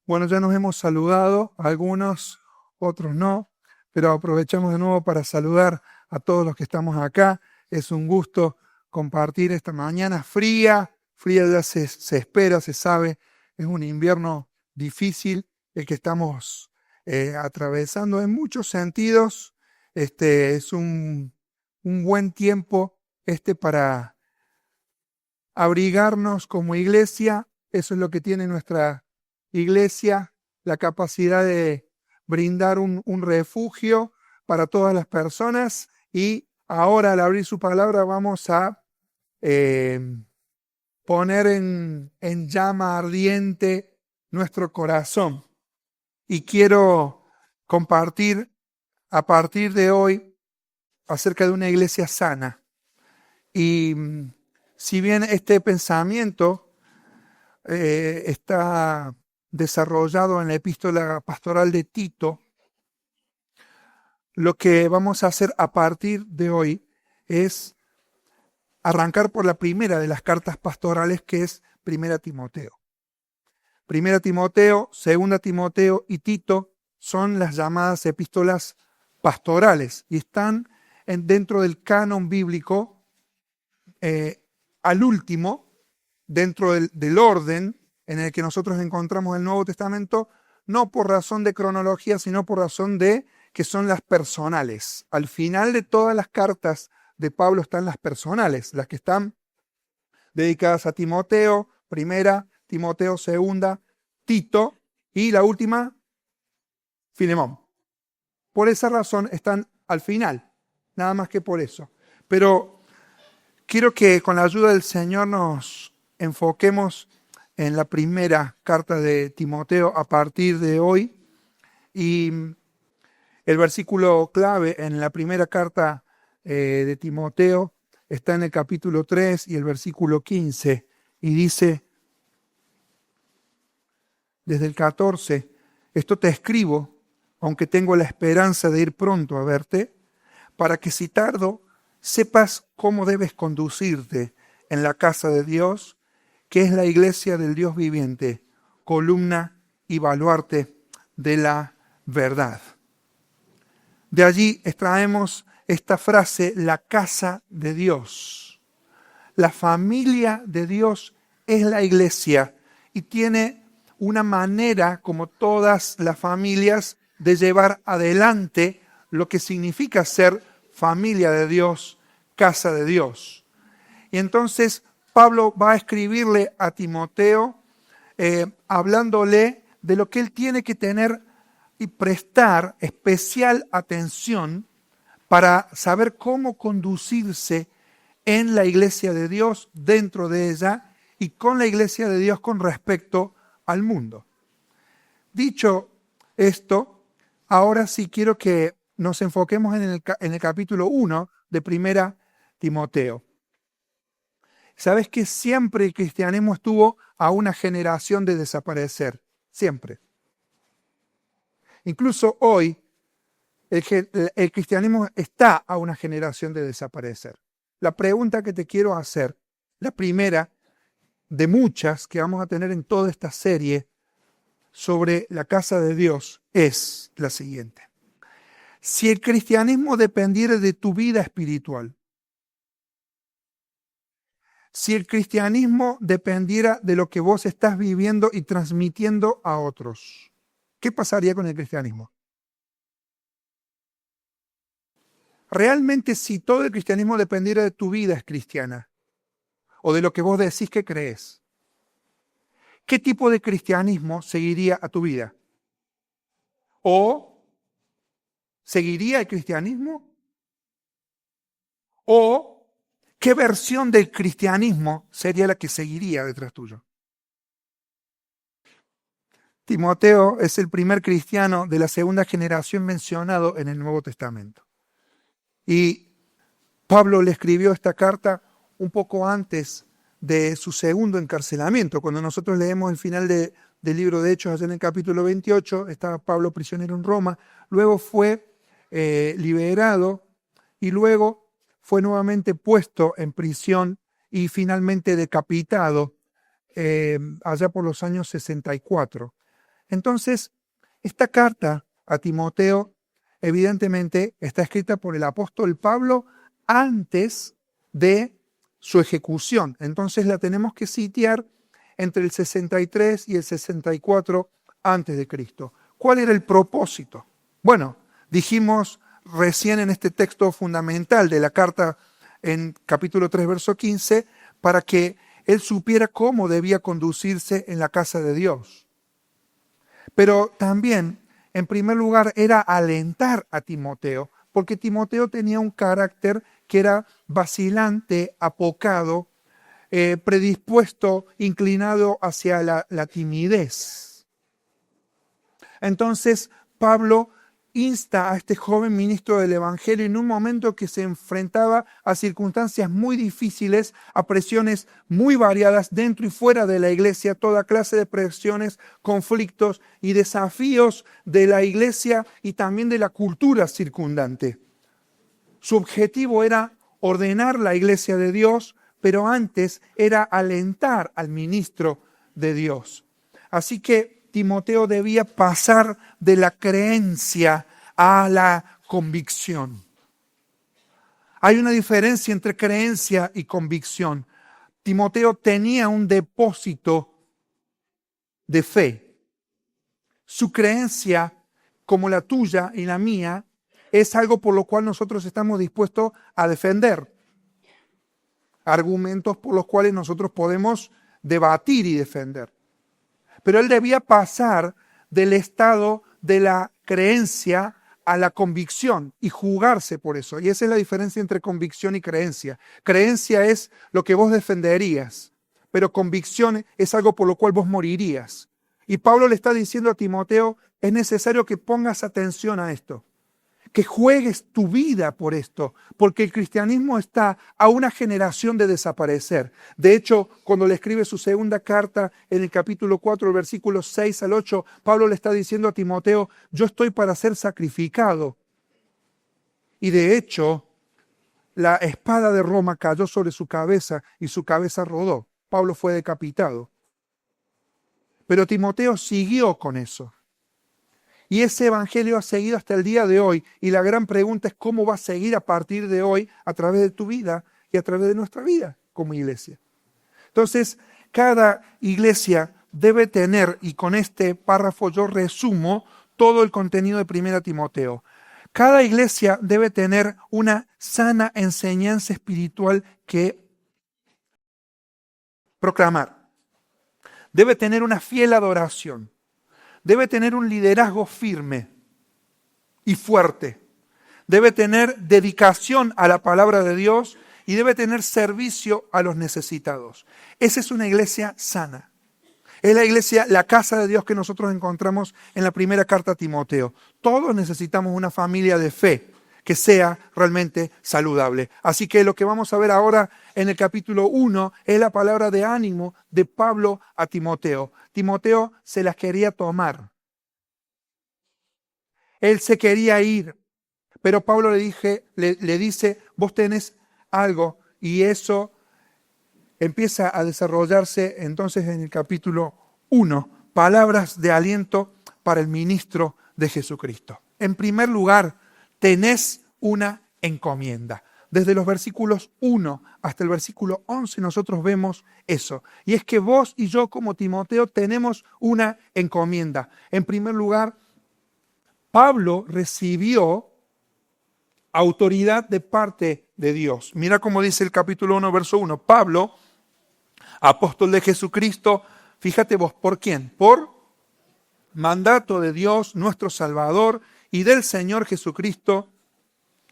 Bueno, ya nos hemos saludado, algunos, otros no, pero aprovechamos de nuevo para saludar a todos los que estamos acá. Es un gusto compartir esta mañana fría ya se espera, se sabe, es un invierno difícil el que estamos atravesando en muchos sentidos. Es un buen tiempo para abrigarnos como iglesia. Eso es lo que tiene nuestra iglesia, la capacidad de brindar un refugio para todas las personas. Y ahora, al abrir su palabra, vamos a poner en llama ardiente nuestro corazón. Y quiero compartir a partir de hoy acerca de una iglesia sana. Y si bien este pensamiento está desarrollado en la epístola pastoral de Tito, lo que vamos a hacer a partir de hoy es arrancar por la primera de las cartas pastorales, que es Primera Timoteo. Primera Timoteo, Segunda Timoteo y Tito son las llamadas epístolas pastorales y están dentro del canon bíblico al último, dentro del orden en el que nosotros encontramos el Nuevo Testamento, no por razón de cronología, sino por razón de que son las personales. Al final de todas las cartas de Pablo están las personales, las que están dedicadas a Timoteo, primera, Timoteo, segunda, Tito y la última, Filemón. Por esa razón están al final, nada más que por eso. Pero quiero que con la ayuda del Señor nos enfoquemos en la primera carta de Timoteo a partir de hoy. Y el versículo clave en la primera carta de Timoteo está en el capítulo 3 y el versículo 15. Y dice, desde el 14, esto te escribo, aunque tengo la esperanza de ir pronto a verte, para que si tardo, sepas cómo debes conducirte en la casa de Dios, que es la iglesia del Dios viviente, columna y baluarte de la verdad. De allí extraemos esta frase, la casa de Dios. La familia de Dios es la iglesia y tiene una manera, como todas las familias, de llevar adelante lo que significa ser familia de Dios, casa de Dios. Y entonces Pablo va a escribirle a Timoteo hablándole de lo que él tiene que tener y prestar especial atención para saber cómo conducirse en la iglesia de Dios, dentro de ella, y con la iglesia de Dios con respecto al mundo. Dicho esto, ahora sí quiero que nos enfoquemos en el capítulo 1 de Primera Timoteo. ¿Sabes que siempre el cristianismo estuvo a una generación de desaparecer? Siempre. Incluso hoy, el cristianismo está a una generación de desaparecer. La pregunta que te quiero hacer, la primera de muchas que vamos a tener en toda esta serie sobre la casa de Dios, es la siguiente. Si el cristianismo dependiera de tu vida espiritual, si el cristianismo dependiera de lo que vos estás viviendo y transmitiendo a otros, ¿qué pasaría con el cristianismo? Realmente, si todo el cristianismo dependiera de tu vida cristiana o de lo que vos decís que crees, ¿qué tipo de cristianismo seguiría a tu vida? ¿O seguiría el cristianismo? ¿O qué versión del cristianismo sería la que seguiría detrás tuyo? Timoteo es el primer cristiano de la segunda generación mencionado en el Nuevo Testamento. Y Pablo le escribió esta carta un poco antes de su segundo encarcelamiento. Cuando nosotros leemos el final del libro de Hechos, allá en el capítulo 28, estaba Pablo prisionero en Roma, luego fue liberado y luego fue nuevamente puesto en prisión y finalmente decapitado allá por los años 64. Entonces, esta carta a Timoteo evidentemente está escrita por el apóstol Pablo antes de su ejecución. Entonces la tenemos que sitiar entre el 63 y el 64 antes de Cristo. ¿Cuál era el propósito? Bueno, dijimos recién en este texto fundamental de la carta en capítulo 3, verso 15, para que él supiera cómo debía conducirse en la casa de Dios. Pero también, en primer lugar, era alentar a Timoteo, porque Timoteo tenía un carácter que era vacilante, apocado, predispuesto, inclinado hacia la timidez. Entonces, Pablo insta a este joven ministro del Evangelio en un momento que se enfrentaba a circunstancias muy difíciles, a presiones muy variadas dentro y fuera de la iglesia, toda clase de presiones, conflictos y desafíos de la iglesia y también de la cultura circundante. Su objetivo era ordenar la iglesia de Dios, pero antes era alentar al ministro de Dios. Así que Timoteo debía pasar de la creencia a la convicción. Hay una diferencia entre creencia y convicción. Timoteo tenía un depósito de fe. Su creencia, como la tuya y la mía, es algo por lo cual nosotros estamos dispuestos a defender. Argumentos por los cuales nosotros podemos debatir y defender. Pero él debía pasar del estado de la creencia a la convicción y jugarse por eso. Y esa es la diferencia entre convicción y creencia. Creencia es lo que vos defenderías, pero convicción es algo por lo cual vos morirías. Y Pablo le está diciendo a Timoteo, es necesario que pongas atención a esto, que juegues tu vida por esto, porque el cristianismo está a una generación de desaparecer. De hecho, cuando le escribe su segunda carta en el capítulo 4, versículos 6 al 8, Pablo le está diciendo a Timoteo, yo estoy para ser sacrificado. Y de hecho, la espada de Roma cayó sobre su cabeza y su cabeza rodó. Pablo fue decapitado. Pero Timoteo siguió con eso. Y ese evangelio ha seguido hasta el día de hoy. Y la gran pregunta es cómo va a seguir a partir de hoy a través de tu vida y a través de nuestra vida como iglesia. Entonces, cada iglesia debe tener, y con este párrafo yo resumo todo el contenido de 1 Timoteo. Cada iglesia debe tener una sana enseñanza espiritual que proclamar. Debe tener una fiel adoración. Debe tener un liderazgo firme y fuerte. Debe tener dedicación a la palabra de Dios y debe tener servicio a los necesitados. Esa es una iglesia sana. Es la iglesia, la casa de Dios que nosotros encontramos en la primera carta a Timoteo. Todos necesitamos una familia de fe que sea realmente saludable. Así que lo que vamos a ver ahora en el capítulo 1 es la palabra de ánimo de Pablo a Timoteo. Timoteo se las quería tomar. Él se quería ir, pero Pablo le dice, vos tenés algo, y eso empieza a desarrollarse entonces en el capítulo 1, palabras de aliento para el ministro de Jesucristo. En primer lugar, tenés una encomienda. Desde los versículos 1 hasta el versículo 11 nosotros vemos eso. Y es que vos y yo como Timoteo tenemos una encomienda. En primer lugar, Pablo recibió autoridad de parte de Dios. Mira cómo dice el capítulo 1, verso 1. Pablo, apóstol de Jesucristo, fíjate vos, ¿por quién? Por mandato de Dios, nuestro Salvador, y del Señor Jesucristo,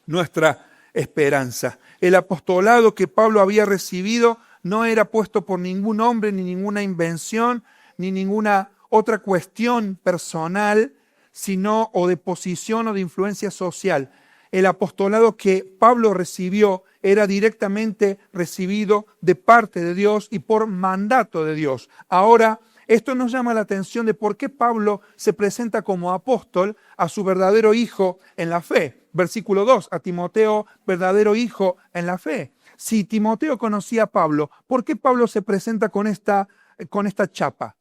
nuestra esperanza. El apostolado que Pablo había recibido no era puesto por ningún hombre, ni ninguna invención, ni ninguna otra cuestión personal, sino o de posición o de influencia social. El apostolado que Pablo recibió era directamente recibido de parte de Dios y por mandato de Dios. Ahora, esto nos llama la atención de por qué Pablo se presenta como apóstol a su verdadero hijo en la fe. Versículo 2, a Timoteo, verdadero hijo en la fe. Si Timoteo conocía a Pablo, ¿por qué Pablo se presenta con esta chapa?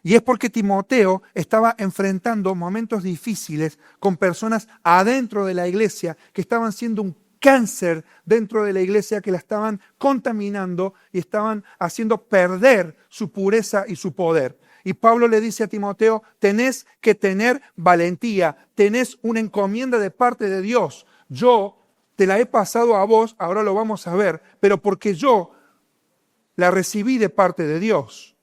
Y es porque Timoteo estaba enfrentando momentos difíciles con personas adentro de la iglesia que estaban siendo un cáncer dentro de la iglesia, que la estaban contaminando y estaban haciendo perder su pureza y su poder. Y Pablo le dice a Timoteo, tenés que tener valentía, tenés una encomienda de parte de Dios. Yo te la he pasado a vos, ahora lo vamos a ver, pero porque yo la recibí de parte de Dios.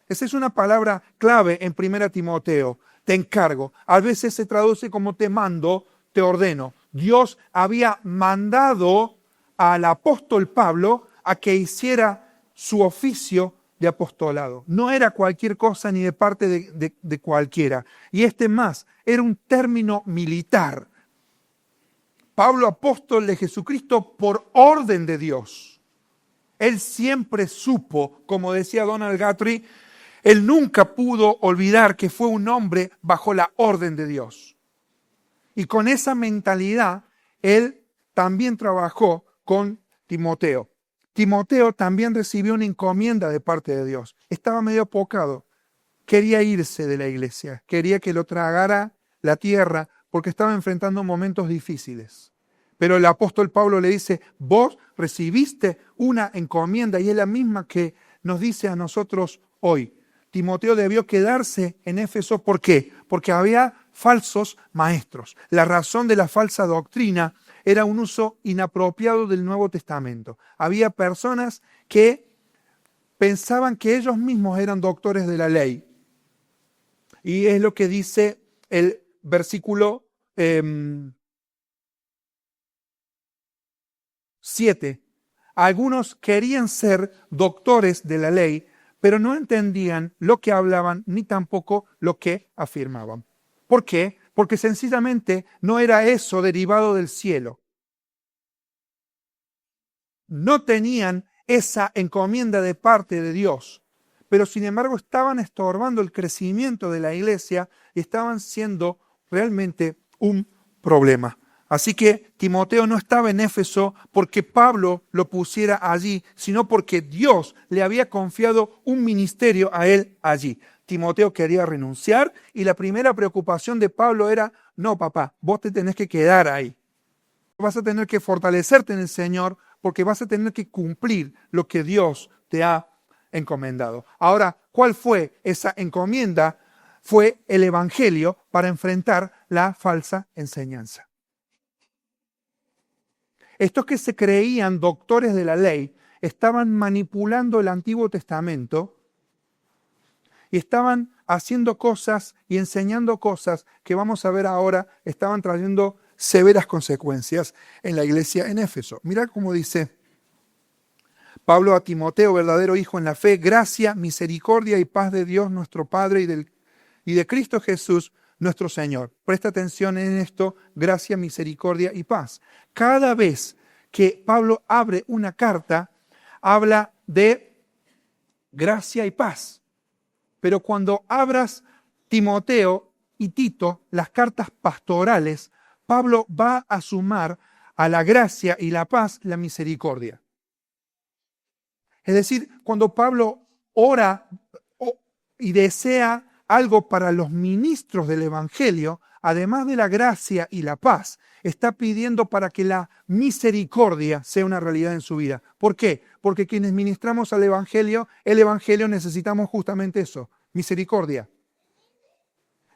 Esa es una palabra clave en 1 Timoteo, te encargo. A veces se traduce como te mando, te ordeno. Dios había mandado al apóstol Pablo a que hiciera su oficio de apostolado. No era cualquier cosa ni de parte de cualquiera. Y más, era un término militar. Pablo, apóstol de Jesucristo por orden de Dios. Él siempre supo, como decía Donald Guthrie, él nunca pudo olvidar que fue un hombre bajo la orden de Dios. Y con esa mentalidad, él también trabajó con Timoteo. Timoteo también recibió una encomienda de parte de Dios. Estaba medio apocado. Quería irse de la iglesia. Quería que lo tragara la tierra porque estaba enfrentando momentos difíciles. Pero el apóstol Pablo le dice, vos recibiste una encomienda y es la misma que nos dice a nosotros hoy. Timoteo debió quedarse en Éfeso. ¿Por qué? Porque había falsos maestros. La razón de la falsa doctrina era un uso inapropiado del Nuevo Testamento. Había personas que pensaban que ellos mismos eran doctores de la ley. Y es lo que dice el versículo 7. Algunos querían ser doctores de la ley, pero no entendían lo que hablaban ni tampoco lo que afirmaban. ¿Por qué? Porque sencillamente no era eso derivado del cielo. No tenían esa encomienda de parte de Dios, pero sin embargo estaban estorbando el crecimiento de la iglesia y estaban siendo realmente un problema. Así que Timoteo no estaba en Éfeso porque Pablo lo pusiera allí, sino porque Dios le había confiado un ministerio a él allí. Timoteo quería renunciar y la primera preocupación de Pablo era, no papá, vos te tenés que quedar ahí. Vas a tener que fortalecerte en el Señor porque vas a tener que cumplir lo que Dios te ha encomendado. Ahora, ¿cuál fue esa encomienda? Fue el Evangelio para enfrentar la falsa enseñanza. Estos que se creían doctores de la ley estaban manipulando el Antiguo Testamento y estaban haciendo cosas y enseñando cosas que vamos a ver ahora estaban trayendo severas consecuencias en la iglesia en Éfeso. Mira cómo dice Pablo a Timoteo, verdadero hijo en la fe, gracia, misericordia y paz de Dios nuestro Padre y de Cristo Jesús nuestro Señor. Presta atención en esto, gracia, misericordia y paz. Cada vez que Pablo abre una carta, habla de gracia y paz. Pero cuando abras Timoteo y Tito, las cartas pastorales, Pablo va a sumar a la gracia y la paz la misericordia. Es decir, cuando Pablo ora y desea algo para los ministros del Evangelio, además de la gracia y la paz, está pidiendo para que la misericordia sea una realidad en su vida. ¿Por qué? Porque quienes ministramos al Evangelio, el Evangelio necesitamos justamente eso, misericordia.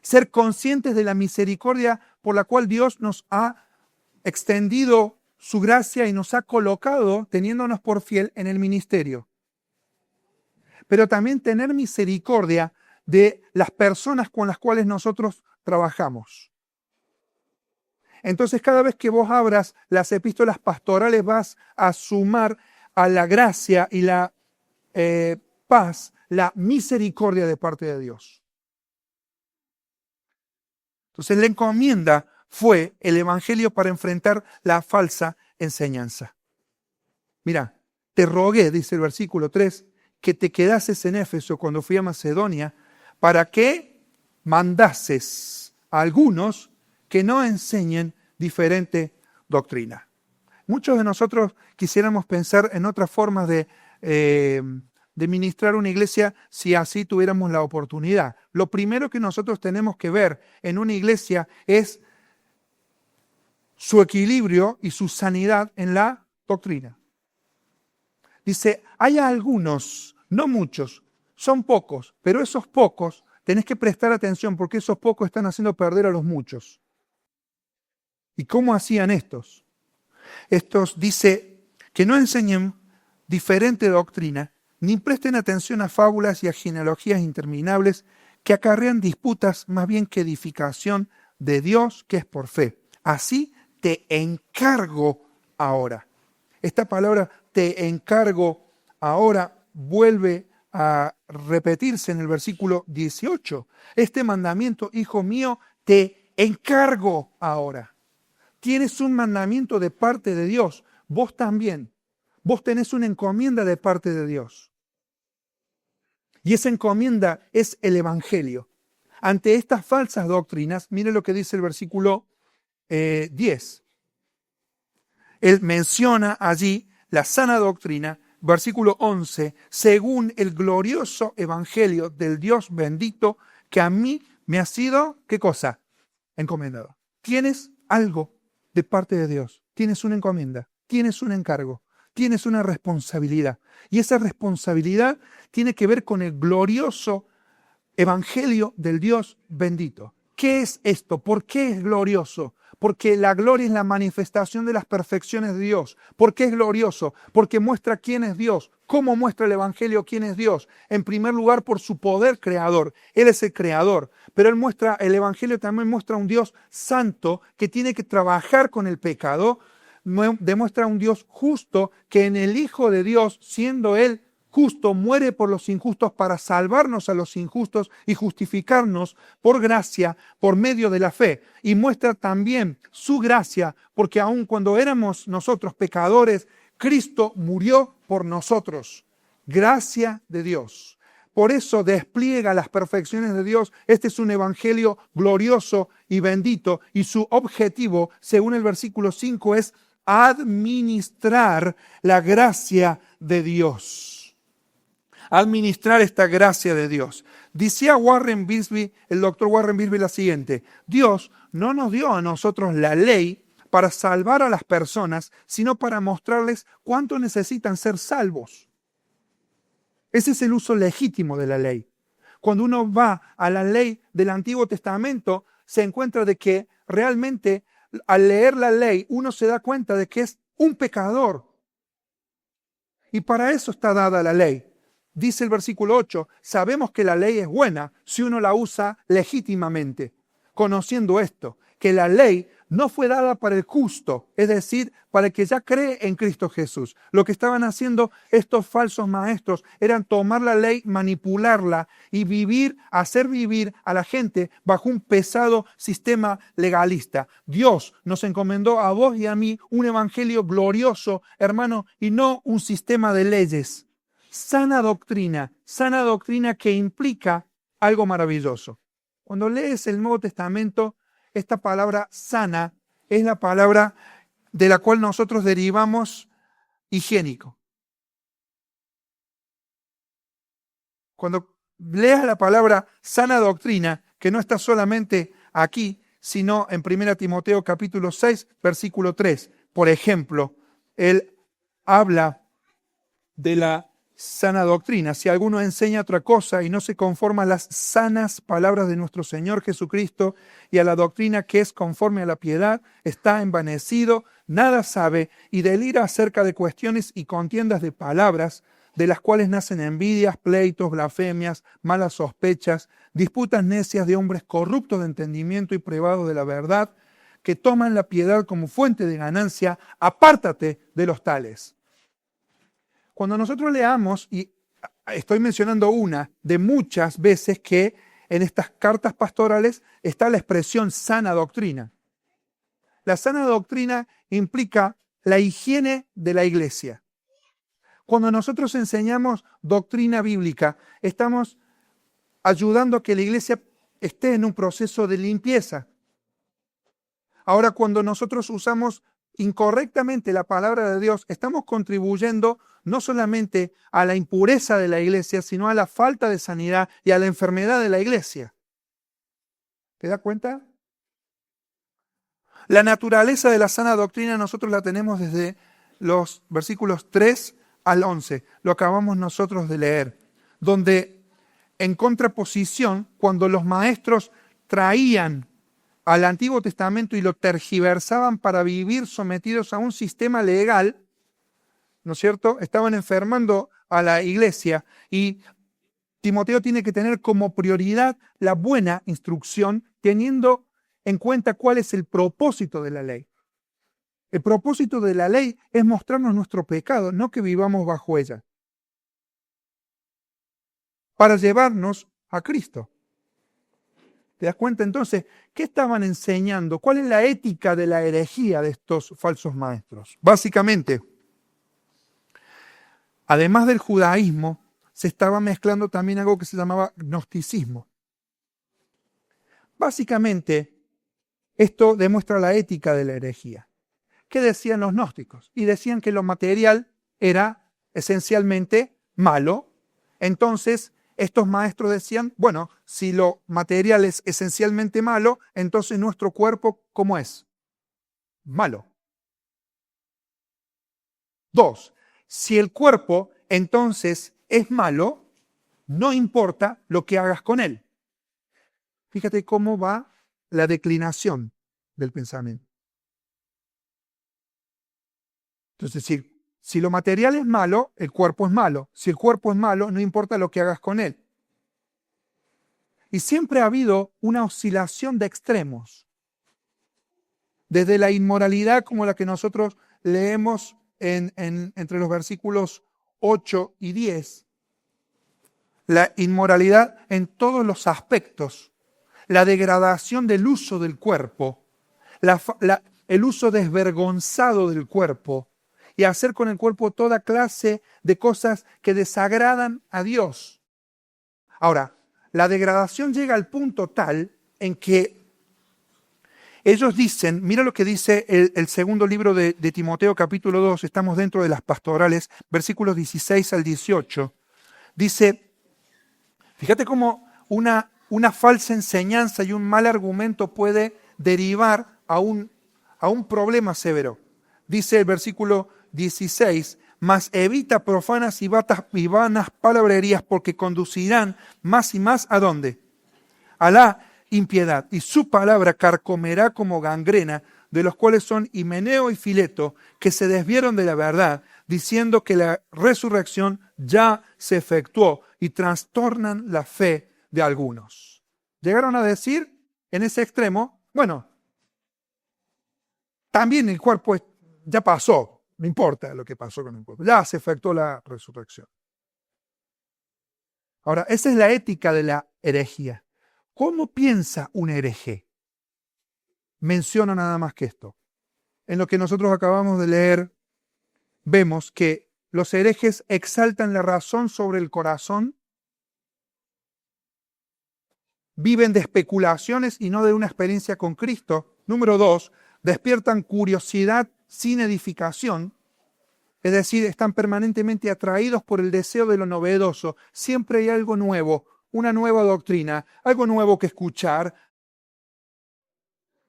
Ser conscientes de la misericordia por la cual Dios nos ha extendido su gracia y nos ha colocado, teniéndonos por fiel en el ministerio. Pero también tener misericordia de las personas con las cuales nosotros trabajamos. Entonces, cada vez que vos abras las epístolas pastorales, vas a sumar a la gracia y la paz, la misericordia de parte de Dios. Entonces, la encomienda fue el Evangelio para enfrentar la falsa enseñanza. Mira, te rogué, dice el versículo 3, que te quedases en Éfeso cuando fui a Macedonia, para que mandases a algunos que no enseñen diferente doctrina. Muchos de nosotros quisiéramos pensar en otras formas de de ministrar una iglesia si así tuviéramos la oportunidad. Lo primero que nosotros tenemos que ver en una iglesia es su equilibrio y su sanidad en la doctrina. Dice, hay algunos, no muchos, son pocos, pero esos pocos tenés que prestar atención porque esos pocos están haciendo perder a los muchos. ¿Y cómo hacían estos? Estos dice que no enseñen diferente doctrina, ni presten atención a fábulas y a genealogías interminables que acarrean disputas más bien que edificación de Dios que es por fe. Así te encargo ahora. Esta palabra te encargo ahora vuelve a repetirse en el versículo 18. Este mandamiento, hijo mío, te encargo ahora. Tienes un mandamiento de parte de Dios. Vos también. Vos tenés una encomienda de parte de Dios. Y esa encomienda es el Evangelio. Ante estas falsas doctrinas, mire lo que dice el versículo 10. Él menciona allí la sana doctrina, versículo 11, según el glorioso Evangelio del Dios bendito que a mí me ha sido, ¿qué cosa? Encomendado. Tienes algo de parte de Dios, tienes una encomienda, tienes un encargo, tienes una responsabilidad. Y esa responsabilidad tiene que ver con el glorioso Evangelio del Dios bendito. ¿Qué es esto? ¿Por qué es glorioso? Porque la gloria es la manifestación de las perfecciones de Dios. ¿Por qué es glorioso? Porque muestra quién es Dios. ¿Cómo muestra el Evangelio quién es Dios? En primer lugar, por su poder creador. Él es el creador. Pero el Evangelio también muestra un Dios santo que tiene que trabajar con el pecado. Demuestra un Dios justo que en el Hijo de Dios, siendo Él justo, muere por los injustos para salvarnos a los injustos y justificarnos por gracia, por medio de la fe. Y muestra también su gracia, porque aun cuando éramos nosotros pecadores, Cristo murió por nosotros. Gracia de Dios. Por eso despliega las perfecciones de Dios. Este es un evangelio glorioso y bendito. Y su objetivo, según el versículo 5, es administrar la gracia de Dios. Administrar esta gracia de Dios. Decía Warren Wiersbe, el doctor Warren Wiersbe, la siguiente: Dios no nos dio a nosotros la ley para salvar a las personas, sino para mostrarles cuánto necesitan ser salvos. Ese es el uso legítimo de la ley. Cuando uno va a la ley del Antiguo Testamento, se encuentra de que realmente al leer la ley uno se da cuenta de que es un pecador. Y para eso está dada la ley. Dice el versículo 8, sabemos que la ley es buena si uno la usa legítimamente, conociendo esto, que la ley no fue dada para el justo, es decir, para el que ya cree en Cristo Jesús. Lo que estaban haciendo estos falsos maestros eran tomar la ley, manipularla y hacer vivir a la gente bajo un pesado sistema legalista. Dios nos encomendó a vos y a mí un evangelio glorioso, hermano, y no un sistema de leyes. Sana doctrina que implica algo maravilloso. Cuando lees el Nuevo Testamento, esta palabra sana es la palabra de la cual nosotros derivamos higiénico. Cuando leas la palabra sana doctrina, que no está solamente aquí, sino en 1 Timoteo capítulo 6, versículo 3, por ejemplo, él habla de la sana doctrina. Si alguno enseña otra cosa y no se conforma a las sanas palabras de nuestro Señor Jesucristo y a la doctrina que es conforme a la piedad, está envanecido, nada sabe y delira acerca de cuestiones y contiendas de palabras, de las cuales nacen envidias, pleitos, blasfemias, malas sospechas, disputas necias de hombres corruptos de entendimiento y privados de la verdad, que toman la piedad como fuente de ganancia. Apártate de los tales. Cuando nosotros leamos, y estoy mencionando una de muchas veces que en estas cartas pastorales está la expresión sana doctrina. La sana doctrina implica la higiene de la iglesia. Cuando nosotros enseñamos doctrina bíblica, estamos ayudando a que la iglesia esté en un proceso de limpieza. Ahora, cuando nosotros usamos incorrectamente la palabra de Dios, estamos contribuyendo no solamente a la impureza de la iglesia, sino a la falta de sanidad y a la enfermedad de la iglesia. ¿Te das cuenta? La naturaleza de la sana doctrina nosotros la tenemos desde los versículos 3 al 11. Lo acabamos nosotros de leer, donde en contraposición, cuando los maestros traían al Antiguo Testamento y lo tergiversaban para vivir sometidos a un sistema legal, ¿no es cierto? Estaban enfermando a la iglesia y Timoteo tiene que tener como prioridad la buena instrucción, teniendo en cuenta cuál es el propósito de la ley. El propósito de la ley es mostrarnos nuestro pecado, no que vivamos bajo ella, para llevarnos a Cristo. ¿Te das cuenta entonces? ¿Qué estaban enseñando? ¿Cuál es la ética de la herejía de estos falsos maestros? Básicamente, además del judaísmo, se estaba mezclando también algo que se llamaba gnosticismo. Básicamente, esto demuestra la ética de la herejía. ¿Qué decían los gnósticos? Y decían que lo material era esencialmente malo. Entonces, estos maestros decían, bueno, si lo material es esencialmente malo, entonces nuestro cuerpo, ¿cómo es? Malo. 2. Si el cuerpo entonces es malo, no importa lo que hagas con él. Fíjate cómo va la declinación del pensamiento. Entonces, si lo material es malo, el cuerpo es malo. Si el cuerpo es malo, no importa lo que hagas con él. Y siempre ha habido una oscilación de extremos. Desde la inmoralidad como la que nosotros leemos entre los versículos 8 y 10. La inmoralidad en todos los aspectos. La degradación del uso del cuerpo. El uso desvergonzado del cuerpo. Y hacer con el cuerpo toda clase de cosas que desagradan a Dios. Ahora, la degradación llega al punto tal en que ellos dicen, mira lo que dice el segundo libro de Timoteo capítulo 2, estamos dentro de las pastorales, versículos 16 al 18. Dice, fíjate cómo una falsa enseñanza y un mal argumento puede derivar a un problema severo. Dice el versículo 16, mas evita profanas y vanas palabrerías porque conducirán más y más ¿a dónde? A la impiedad. Y su palabra carcomerá como gangrena, de los cuales son Himeneo y Fileto, que se desviaron de la verdad, diciendo que la resurrección ya se efectuó y trastornan la fe de algunos. Llegaron a decir en ese extremo, bueno, también el cuerpo ya pasó. No importa lo que pasó con el cuerpo. Ya se efectuó la resurrección. Ahora, esa es la ética de la herejía. ¿Cómo piensa un hereje? Menciono nada más que esto. En lo que nosotros acabamos de leer, vemos que los herejes exaltan la razón sobre el corazón, viven de especulaciones y no de una experiencia con Cristo. Número 2, despiertan curiosidad sin edificación. Es decir, están permanentemente atraídos por el deseo de lo novedoso. Siempre hay algo nuevo, una nueva doctrina, algo nuevo que escuchar.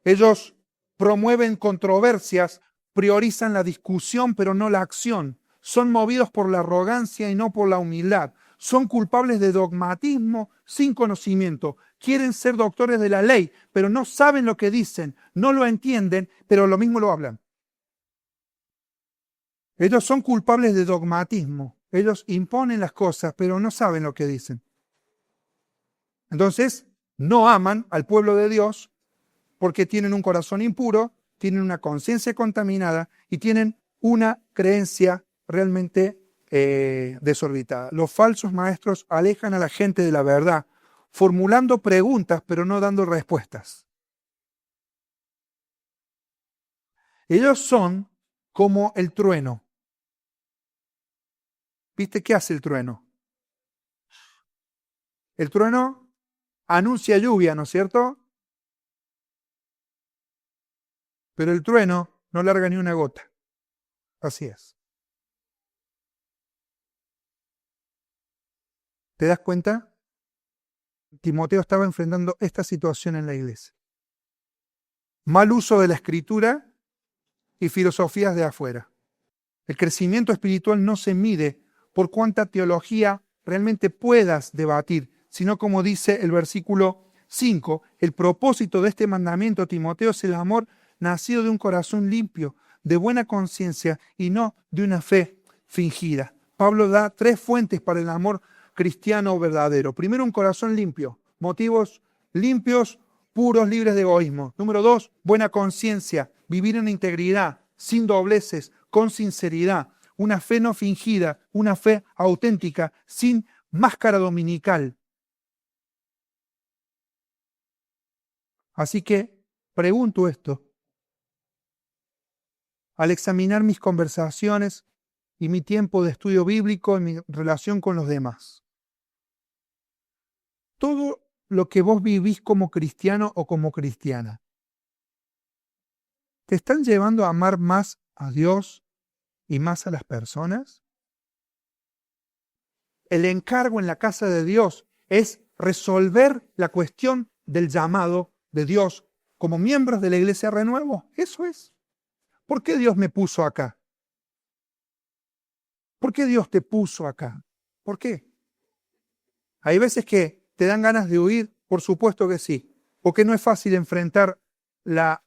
Ellos promueven controversias, priorizan la discusión pero no la acción. Son movidos por la arrogancia y no por la humildad. Son culpables de dogmatismo sin conocimiento. Quieren ser doctores de la ley, pero no saben lo que dicen, no lo entienden, pero lo mismo lo hablan. Ellos son culpables de dogmatismo. Ellos imponen las cosas, pero no saben lo que dicen. Entonces, no aman al pueblo de Dios porque tienen un corazón impuro, tienen una conciencia contaminada y tienen una creencia realmente desorbitada. Los falsos maestros alejan a la gente de la verdad, formulando preguntas, pero no dando respuestas. Ellos son como el trueno. ¿Viste qué hace el trueno? El trueno anuncia lluvia, ¿no es cierto? Pero el trueno no larga ni una gota. Así es. ¿Te das cuenta? Timoteo estaba enfrentando esta situación en la iglesia. Mal uso de la escritura y filosofías de afuera. El crecimiento espiritual no se mide por cuánta teología realmente puedas debatir, sino como dice el versículo 5, el propósito de este mandamiento, Timoteo, es el amor nacido de un corazón limpio, de buena conciencia y no de una fe fingida. Pablo da 3 fuentes para el amor cristiano verdadero. Primero, un corazón limpio, motivos limpios, puros, libres de egoísmo. Número 2, buena conciencia, vivir en integridad, sin dobleces, con sinceridad, una fe no fingida, una fe auténtica, sin máscara dominical. Así que pregunto esto. Al examinar mis conversaciones y mi tiempo de estudio bíblico en mi relación con los demás, todo lo que vos vivís como cristiano o como cristiana, ¿te están llevando a amar más a Dios y más a las personas? El encargo en la casa de Dios es resolver la cuestión del llamado de Dios como miembros de la Iglesia Renuevo. Eso es. ¿Por qué Dios me puso acá? ¿Por qué Dios te puso acá? ¿Por qué? Hay veces que te dan ganas de huir, por supuesto que sí, porque no es fácil enfrentar la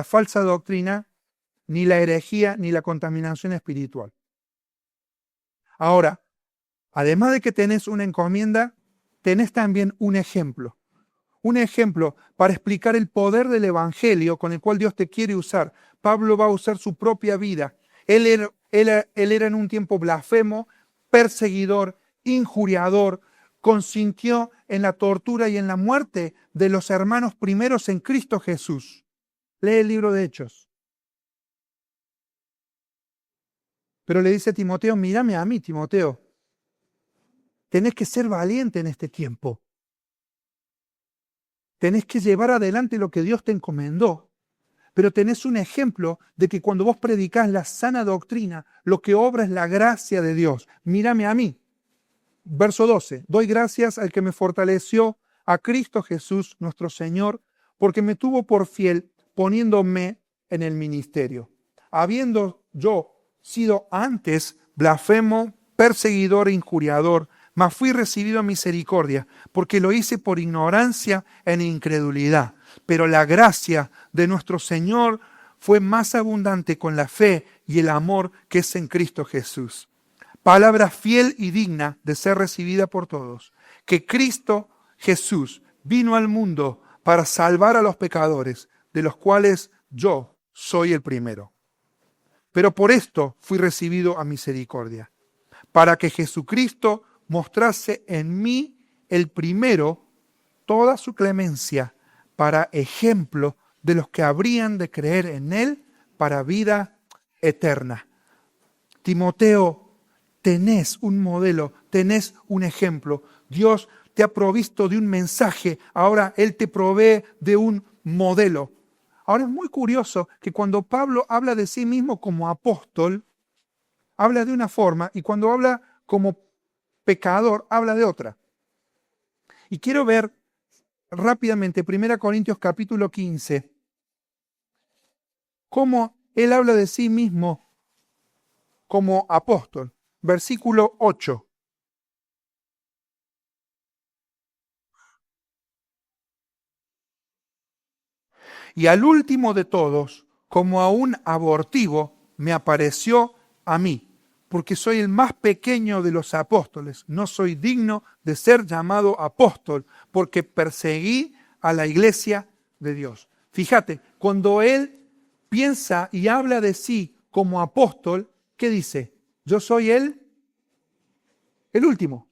falsa doctrina, ni la herejía, ni la contaminación espiritual. Ahora, además de que tenés una encomienda, tenés también un ejemplo. Un ejemplo para explicar el poder del Evangelio con el cual Dios te quiere usar. Pablo va a usar su propia vida. Él era en un tiempo blasfemo, perseguidor, injuriador, consintió en la tortura y en la muerte de los hermanos primeros en Cristo Jesús. Lee el libro de Hechos. Pero le dice a Timoteo, mírame a mí, Timoteo. Tenés que ser valiente en este tiempo. Tenés que llevar adelante lo que Dios te encomendó. Pero tenés un ejemplo de que cuando vos predicás la sana doctrina, lo que obra es la gracia de Dios. Mírame a mí. Verso 12. Doy gracias al que me fortaleció, a Cristo Jesús, nuestro Señor, porque me tuvo por fiel poniéndome en el ministerio. Habiendo yo sido antes blasfemo, perseguidor e injuriador, mas fui recibido a misericordia, porque lo hice por ignorancia en incredulidad. Pero la gracia de nuestro Señor fue más abundante con la fe y el amor que es en Cristo Jesús. Palabra fiel y digna de ser recibida por todos, que Cristo Jesús vino al mundo para salvar a los pecadores, de los cuales yo soy el primero. Pero por esto fui recibido a misericordia, para que Jesucristo mostrase en mí el primero toda su clemencia, para ejemplo de los que habrían de creer en Él para vida eterna. Timoteo, tenés un modelo, tenés un ejemplo. Dios te ha provisto de un mensaje, ahora Él te provee de un modelo. Ahora es muy curioso que cuando Pablo habla de sí mismo como apóstol, habla de una forma y cuando habla como pecador, habla de otra. Y quiero ver rápidamente 1 Corintios capítulo 15, cómo él habla de sí mismo como apóstol. Versículo 8. Y al último de todos, como a un abortivo, me apareció a mí, porque soy el más pequeño de los apóstoles. No soy digno de ser llamado apóstol, porque perseguí a la iglesia de Dios. Fíjate, cuando él piensa y habla de sí como apóstol, ¿qué dice? Yo soy el último.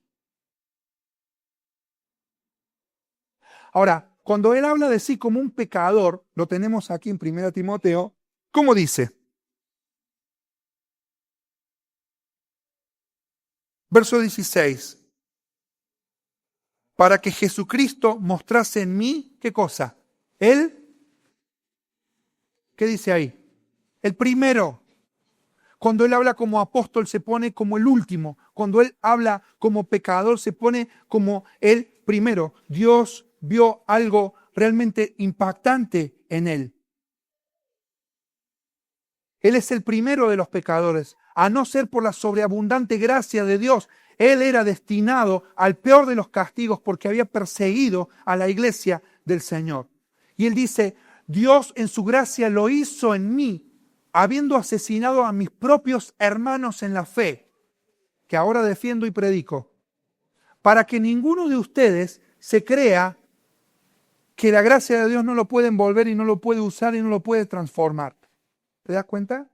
Ahora, cuando él habla de sí como un pecador, lo tenemos aquí en 1 Timoteo, ¿cómo dice? Verso 16. Para que Jesucristo mostrase en mí, ¿qué cosa? Él, ¿qué dice ahí? el primero. Cuando Él habla como apóstol se pone como el último. Cuando Él habla como pecador se pone como el primero. Dios vio algo realmente impactante en Él. Él es el primero de los pecadores. A no ser por la sobreabundante gracia de Dios, Él era destinado al peor de los castigos porque había perseguido a la iglesia del Señor. Y Él dice, Dios en su gracia lo hizo en mí, habiendo asesinado a mis propios hermanos en la fe, que ahora defiendo y predico, para que ninguno de ustedes se crea que la gracia de Dios no lo puede envolver y no lo puede usar y no lo puede transformar. ¿Te das cuenta?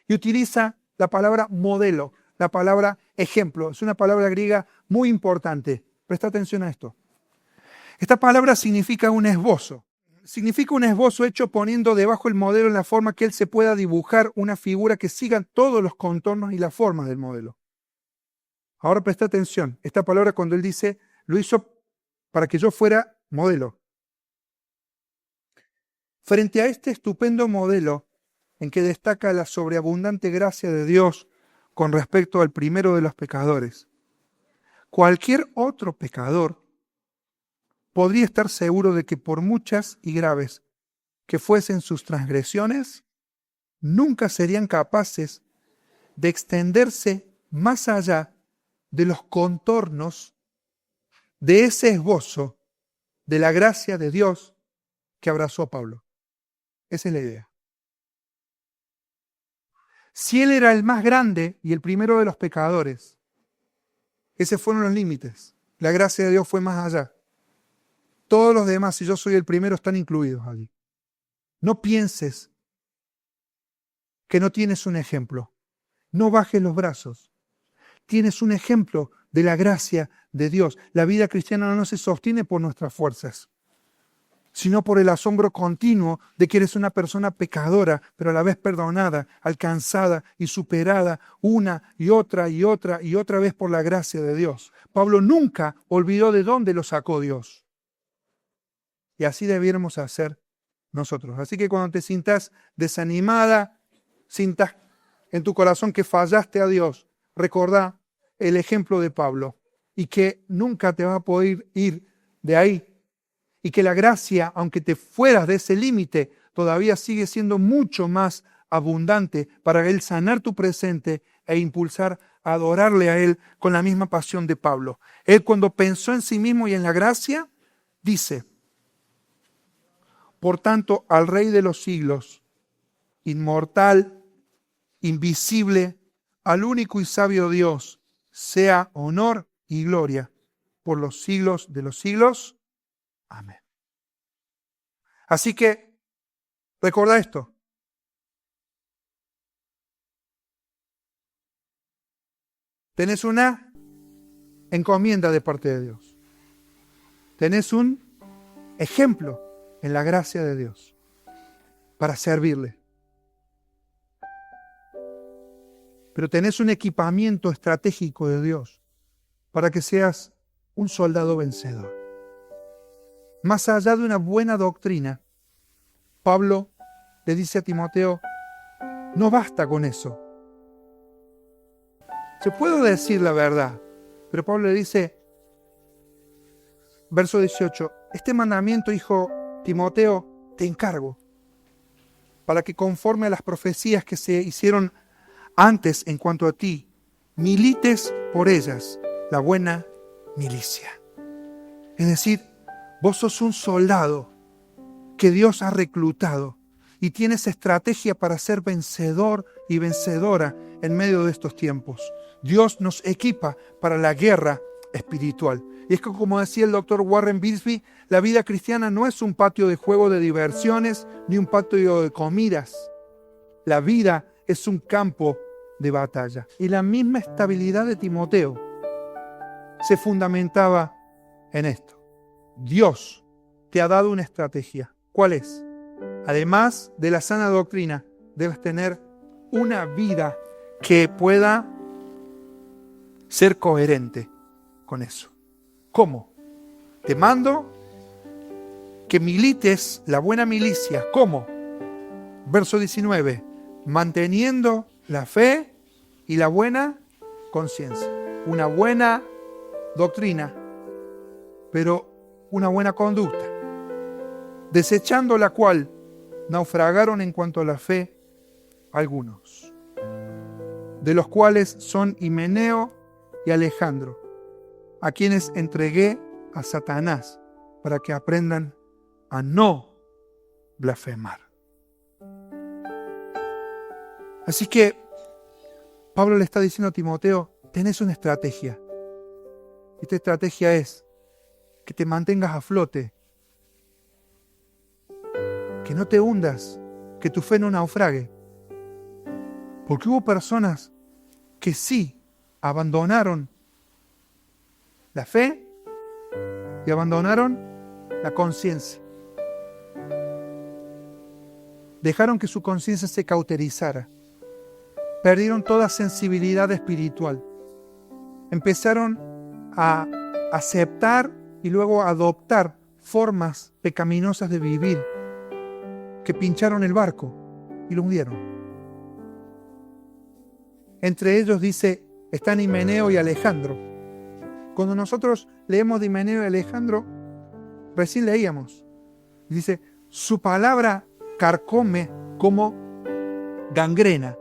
Y utiliza la palabra modelo, la palabra ejemplo. Es una palabra griega muy importante. Presta atención a esto. Esta palabra significa un esbozo. Significa un esbozo hecho poniendo debajo el modelo en la forma que él se pueda dibujar una figura que siga todos los contornos y la forma del modelo. Ahora presta atención. Esta palabra cuando él dice, lo hizo para que yo fuera modelo. Frente a este estupendo modelo en que destaca la sobreabundante gracia de Dios con respecto al primero de los pecadores, cualquier otro pecador podría estar seguro de que por muchas y graves que fuesen sus transgresiones, nunca serían capaces de extenderse más allá de los contornos de ese esbozo de la gracia de Dios que abrazó a Pablo. Esa es la idea. Si él era el más grande y el primero de los pecadores, esos fueron los límites. La gracia de Dios fue más allá. Todos los demás, si yo soy el primero, están incluidos allí. No pienses que no tienes un ejemplo. No bajes los brazos. Tienes un ejemplo de la gracia de Dios. La vida cristiana no se sostiene por nuestras fuerzas, sino por el asombro continuo de que eres una persona pecadora, pero a la vez perdonada, alcanzada y superada una y otra y otra y otra vez por la gracia de Dios. Pablo nunca olvidó de dónde lo sacó Dios. Y así debiéramos hacer nosotros. Así que cuando te sientas desanimada, sientas en tu corazón que fallaste a Dios, recordá el ejemplo de Pablo y que nunca te va a poder ir de ahí. Y que la gracia, aunque te fueras de ese límite, todavía sigue siendo mucho más abundante para Él sanar tu presente e impulsar a adorarle a Él con la misma pasión de Pablo. Él cuando pensó en sí mismo y en la gracia, dice, por tanto, al Rey de los siglos, inmortal, invisible, al único y sabio Dios, sea honor y gloria por los siglos de los siglos. Amén. Así que, recuerda esto. Tenés una encomienda de parte de Dios. Tenés un ejemplo en la gracia de Dios para servirle. Pero tenés un equipamiento estratégico de Dios para que seas un soldado vencedor. Más allá de una buena doctrina, Pablo le dice a Timoteo, no basta con eso. Se puede decir la verdad, pero Pablo le dice, verso 18, este mandamiento, hijo Timoteo, te encargo, para que conforme a las profecías que se hicieron antes en cuanto a ti, milites por ellas la buena milicia. Es decir, vos sos un soldado que Dios ha reclutado y tienes estrategia para ser vencedor y vencedora en medio de estos tiempos. Dios nos equipa para la guerra espiritual. Y es que, como decía el doctor Warren Wiersbe, la vida cristiana no es un patio de juego de diversiones ni un patio de comidas. La vida es un campo de batalla. Y la misma estabilidad de Timoteo se fundamentaba en esto. Dios te ha dado una estrategia. ¿Cuál es? Además de la sana doctrina, debes tener una vida que pueda ser coherente con eso. ¿Cómo? Te mando que milites la buena milicia. ¿Cómo? Verso 19. Manteniendo la fe y la buena conciencia. Una buena doctrina, pero una buena conducta. Desechando la cual naufragaron en cuanto a la fe algunos, de los cuales son Himeneo y Alejandro, a quienes entregué a Satanás para que aprendan a no blasfemar. Así que Pablo le está diciendo a Timoteo, tenés una estrategia. Esta estrategia es que te mantengas a flote, que no te hundas, que tu fe no naufrague. Porque hubo personas que sí abandonaron la fe y abandonaron la conciencia. Dejaron que su conciencia se cauterizara. Perdieron toda sensibilidad espiritual. Empezaron a aceptar y luego a adoptar formas pecaminosas de vivir que pincharon el barco y lo hundieron. Entre ellos están Himeneo y Alejandro. Cuando nosotros leemos de Himeneo y Alejandro, recién leíamos, dice, su palabra carcome como gangrena,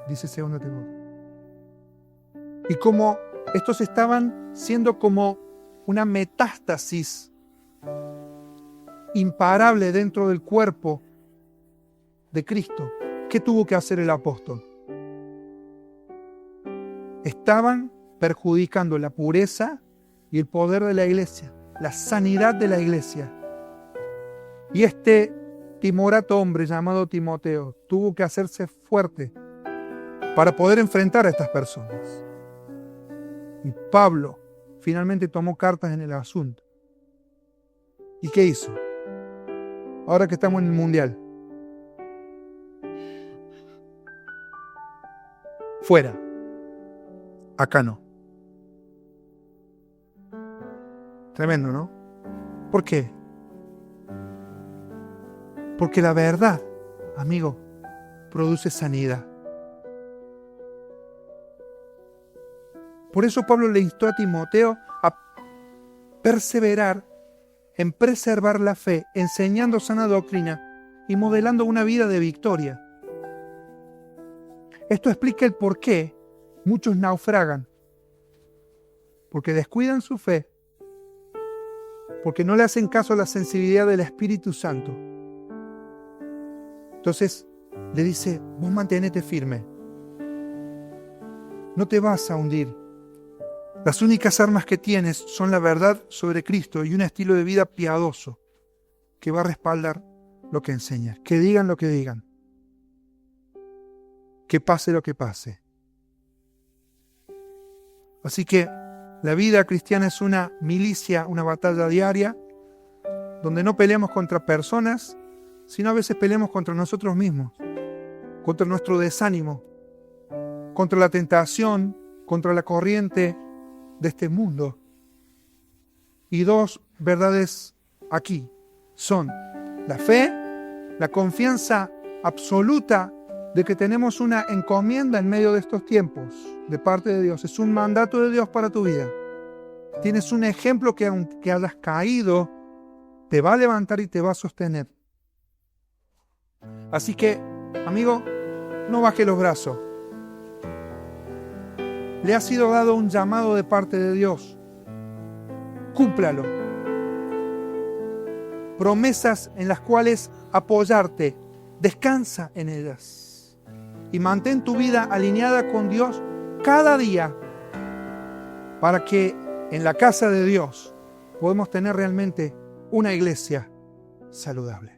dice 2 Timoteo. Y como estos estaban siendo como una metástasis imparable dentro del cuerpo de Cristo, ¿qué tuvo que hacer el apóstol? Estaban perjudicando la pureza y el poder de la iglesia, la sanidad de la iglesia. Y este timorato hombre llamado Timoteo tuvo que hacerse fuerte para poder enfrentar a estas personas. Y Pablo finalmente tomó cartas en el asunto. ¿Y qué hizo? Ahora que estamos en el mundial. Fuera. Acá no. Tremendo, ¿no? ¿Por qué? Porque la verdad, amigo, produce sanidad. Por eso Pablo le instó a Timoteo a perseverar en preservar la fe, enseñando sana doctrina y modelando una vida de victoria. Esto explica el por qué muchos naufragan. Porque descuidan su fe, porque no le hacen caso a la sensibilidad del Espíritu Santo. Entonces le dice, vos mantenete firme. No te vas a hundir. Las únicas armas que tienes son la verdad sobre Cristo y un estilo de vida piadoso que va a respaldar lo que enseñas. Que digan lo que digan. Que pase lo que pase. Así que la vida cristiana es una milicia, una batalla diaria, donde no peleamos contra personas, sino a veces peleamos contra nosotros mismos, contra nuestro desánimo, contra la tentación, contra la corriente de este mundo. Y dos verdades aquí son la fe, la confianza absoluta de que tenemos una encomienda en medio de estos tiempos de parte de Dios. Es un mandato de Dios para tu vida. Tienes un ejemplo que aunque hayas caído, te va a levantar y te va a sostener. Así que, amigo, no baje los brazos. Le ha sido dado un llamado de parte de Dios. Cúmplalo. Promesas en las cuales apoyarte. Descansa en ellas. Y mantén tu vida alineada con Dios cada día para que en la casa de Dios podamos tener realmente una iglesia saludable.